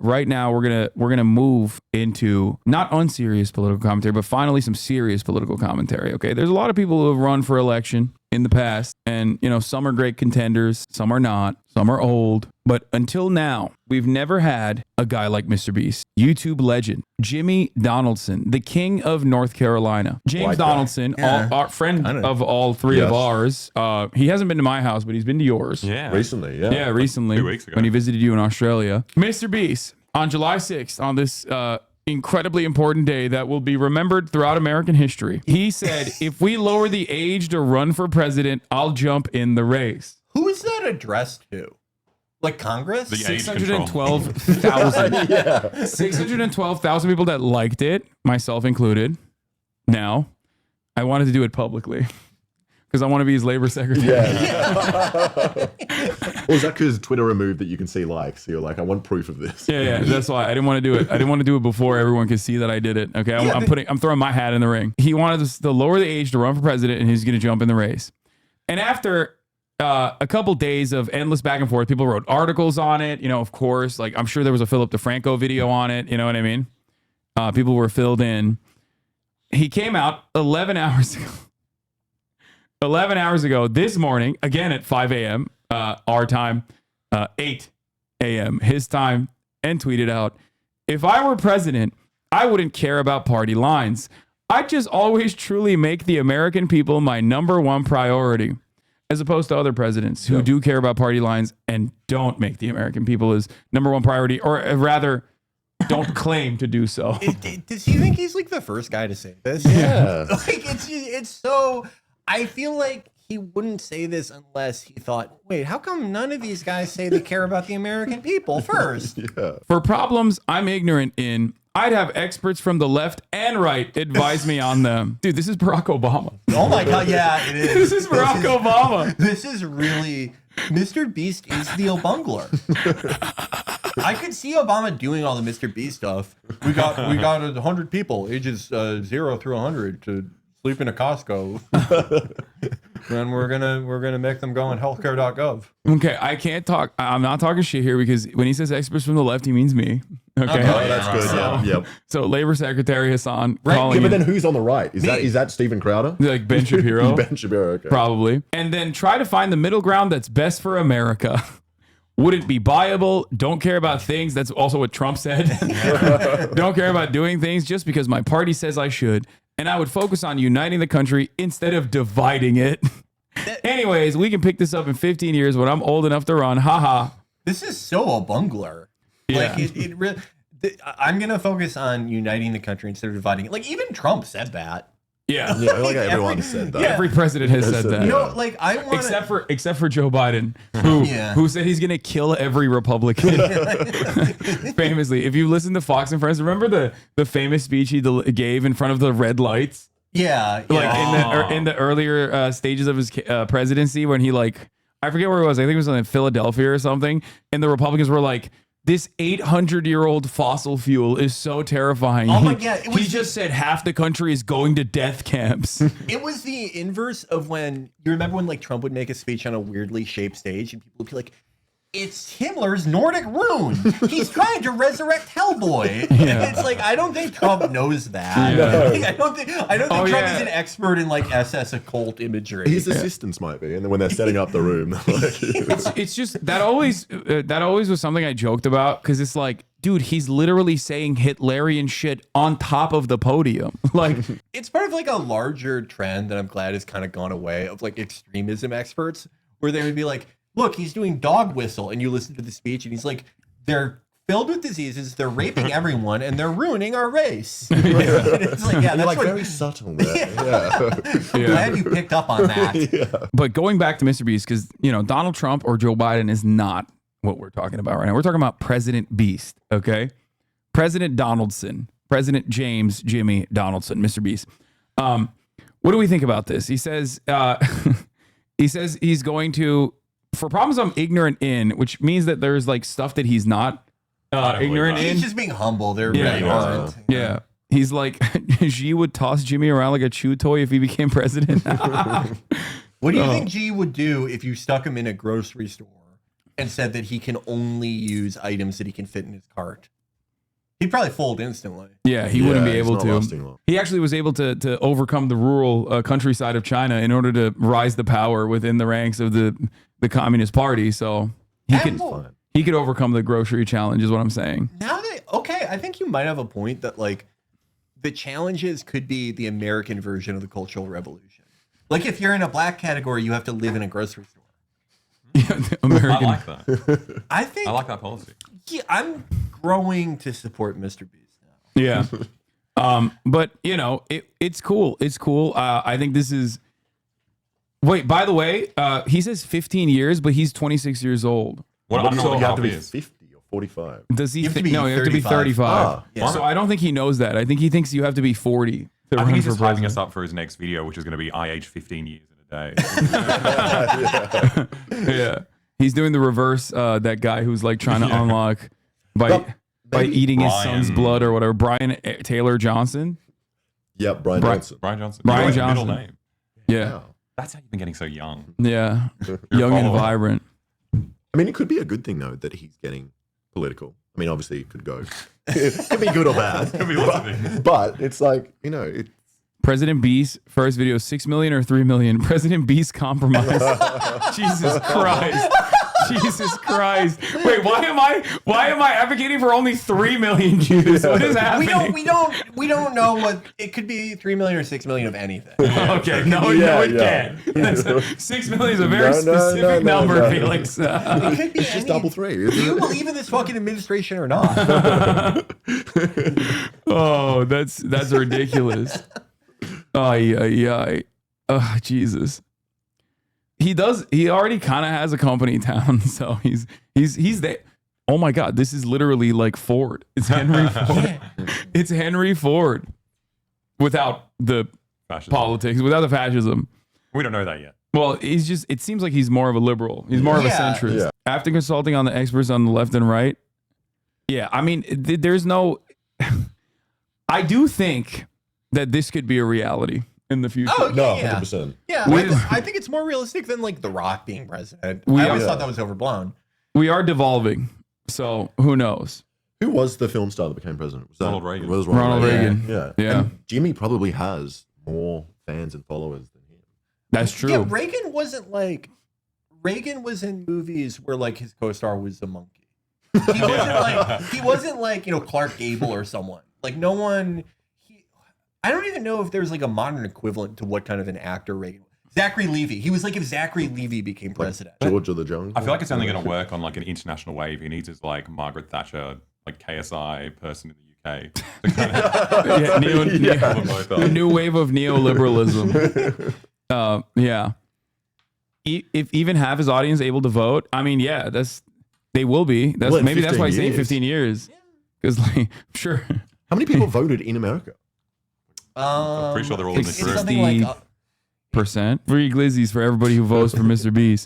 right now we're gonna move into not unserious political commentary, but finally some serious political commentary. Okay, there's a lot of people who have run for election in the past, and some are great contenders, some are not, some are old, but until now we've never had a guy like MrBeast, YouTube legend Jimmy Donaldson, the king of North Carolina. James Donaldson, our friend of all three of ours. He hasn't been to my house, but he's been to yours. Yeah, recently. Recently, 2 weeks ago, when he visited you in Australia. MrBeast on July 6th on this incredibly important day that will be remembered throughout American history. He said, if we lower the age to run for president, I'll jump in the race. Who is that addressed to? Like Congress? 612,000. 612,000 people that liked it, myself included. Now, I wanted to do it publicly because I want to be his labor secretary. Well, is that because Twitter removed that you can see likes? So you're like, I want proof of this. Yeah, that's why I didn't want to do it. I didn't want to do it before everyone could see that I did it. Okay, I'm throwing my hat in the ring. He wanted us to lower the age to run for president, and he's going to jump in the race. And after a couple days of endless back and forth, people wrote articles on it. Of course, like I'm sure there was a Philip DeFranco video on it. You know what I mean? People were filled in. He came out 11 hours ago. 11 hours ago this morning, again at 5 a.m. Our time, 8 a.m. his time, and tweeted out, if I were president, I wouldn't care about party lines. I'd just always truly make the American people my number one priority, as opposed to other presidents who do care about party lines and don't make the American people his number one priority, or rather don't claim to do so. Does he think he's like the first guy to say this? Yeah. Like it's so... I feel like he wouldn't say this unless he thought, wait, how come none of these guys say they care about the American people first? For problems I'm ignorant in, I'd have experts from the left and right advise me on them. Dude, this is Barack Obama. Oh my God, yeah, it is. This is Barack Obama. This is really... MrBeast is the Obungler. I could see Obama doing all the MrBeast stuff. We got 100 people, ages 0 through 100 to... sleep in a Costco, and we're gonna make them go on healthcare.gov. Okay, I can't talk. I'm not talking shit here because when he says experts from the left, he means me. Okay, that's good. Yep. So Labor Secretary Hasan Yeah, calling. but then who's on the right? Is that Steven Crowder? Like Ben Shapiro? Ben Shapiro, okay. Probably. And then try to find the middle ground that's best for America. Wouldn't be buyable. Don't care about things. That's also what Trump said. Don't care about doing things just because my party says I should. And I would focus on uniting the country instead of dividing it. Anyways, we can pick this up in 15 years when I'm old enough to run. Haha. This is so a bungler. Yeah. Like it really. I'm gonna focus on uniting the country instead of dividing it. Like even Trump said that. Yeah. Yeah, like everyone said that. Yeah. Every president has said that. Like I want Except for Joe Biden, who said he's gonna kill every Republican. Famously, if you listen to Fox and Friends, remember the famous speech he gave in front of the red lights? Yeah. Like in the earlier stages of his presidency, when he I forget where it was. I think it was in Philadelphia or something, and the Republicans were like, this 800-year-old fossil fuel is so terrifying. Oh my God. He just said half the country is going to death camps. It was the inverse of when you remember when Trump would make a speech on a weirdly shaped stage and people would be like, it's Himmler's Nordic rune. He's trying to resurrect Hellboy. Yeah. It's like, I don't think Trump knows that. Yeah. I don't think Trump is an expert in SS occult imagery. His assistants might be, and then when they're setting up the room, it's just that always was something I joked about because it's like, dude, he's literally saying Hitlerian shit on top of the podium. Like, it's part of a larger trend that I'm glad has kind of gone away of extremism experts, where they would be like, look, he's doing dog whistle, and you listen to the speech, and he's like, they're filled with diseases, they're raping everyone, and they're ruining our race. It's like, yeah, that's very subtle there. Yeah. I'm glad you picked up on that. Yeah. But going back to MrBeast, because Donald Trump or Joe Biden is not what we're talking about right now. We're talking about President Beast, okay? President Donaldson, President James Jimmy Donaldson, MrBeast. What do we think about this? He says he's going to, for problems I'm ignorant in, which means that there's stuff that he's not ignorant in. He's just being humble. They're really aren't. Yeah. He's like, Xi would toss Jimmy around like a chew toy if he became president. What do you think Xi would do if you stuck him in a grocery store and said that he can only use items that he can fit in his cart, he'd probably fold instantly. Yeah, he wouldn't be it's able not to. lasting long. He actually was able to overcome the rural countryside of China in order to rise to power within the ranks of the Communist Party. So he could overcome the grocery challenge, is what I'm saying. Now that okay, I think you might have a point that like the challenges could be the American version of the Cultural Revolution. Like if you're in a black category, you have to live in a grocery store. American. I like that. I like that policy. Yeah, I'm growing to support MrBeast now. Yeah. But you know, it's cool. It's cool. I think this is. Wait, by the way, he says 15 years, but he's 26 years old. What What do you so think? You have half to be years? 50 or 45. Does he? You have to Think, be no, you have to be 35. 35. Ah, yeah. So I don't think he knows that. I think he thinks you have to be 40 to I run think he's for just hyping president. us up for his next video, which is going to be I aged 15 years in a day. Yeah, he's doing the reverse. That guy who's like trying to unlock by maybe eating his Brian- son's blood or whatever. Brian Taylor Johnson. Yep, Brian Bri- Johnson. Brian Johnson. Brian Your Johnson. Middle name. Yeah, Wow. That's how you've been getting so young. yeah, You're young a and follower. vibrant. I mean, it could be a good thing though that he's getting political. I mean, obviously it could go. It could be good or bad. Could be lots of things. But it's like, you know, it, President Beast first video 6 million or 3 million. President Beast compromise. Jesus Christ. Jesus Christ. Wait, why am I advocating for only 3 million Jews? What is happening? We don't know what it could be. 3 million or 6 million of anything. Okay, no, Yeah, it yeah. can't. 6 million is a very No, no, specific no, number, no. Felix. It could be it's just any- double three. Do you believe in this fucking administration or not? Oh, that's ridiculous. Oh, Jesus. He already kind of has a company in town, so he's there. Oh my God, this is literally like Ford. It's Henry Ford. It's Henry Ford without the Fascism. politics, without the fascism. We don't know that yet. Well, it seems like he's more of a liberal. He's more of a Yeah. centrist. Yeah. After consulting on the experts on the left and right, yeah, I mean, there's no. I do think that this could be a reality in the future. Oh, No, yeah. 100%. Yeah, I think it's more realistic than like The Rock being president. I always are- thought that was overblown. We are devolving, so who knows? Who was the film star that became president? Was that Ronald Reagan. Was Ronald Reagan. Yeah. Yeah. And Jimmy probably has more fans and followers than him. That's true. Yeah, Reagan was in movies where like his co-star was a monkey. He wasn't like Clark Gable or someone. Like no one. I don't even know if there's like a modern equivalent to what kind of an actor Reagan was. Zachary Levi. He was like if Zachary Levi became president. George of the Jungle. I feel like it's only going to work on like an international wave. He needs his like Margaret Thatcher, like KSI person in the UK. To kind of Yeah, cover both up. the new wave of neoliberalism. Yeah. If even half his audience able to vote, I mean, yeah, they will be. Well, in Maybe that's why he's 15 saying years. 15 years. Because like, sure. How many people voted in America? I'm pretty sure they're all in It's this room. something like 60%. Free glizzies for everybody who votes for Mr. Beast.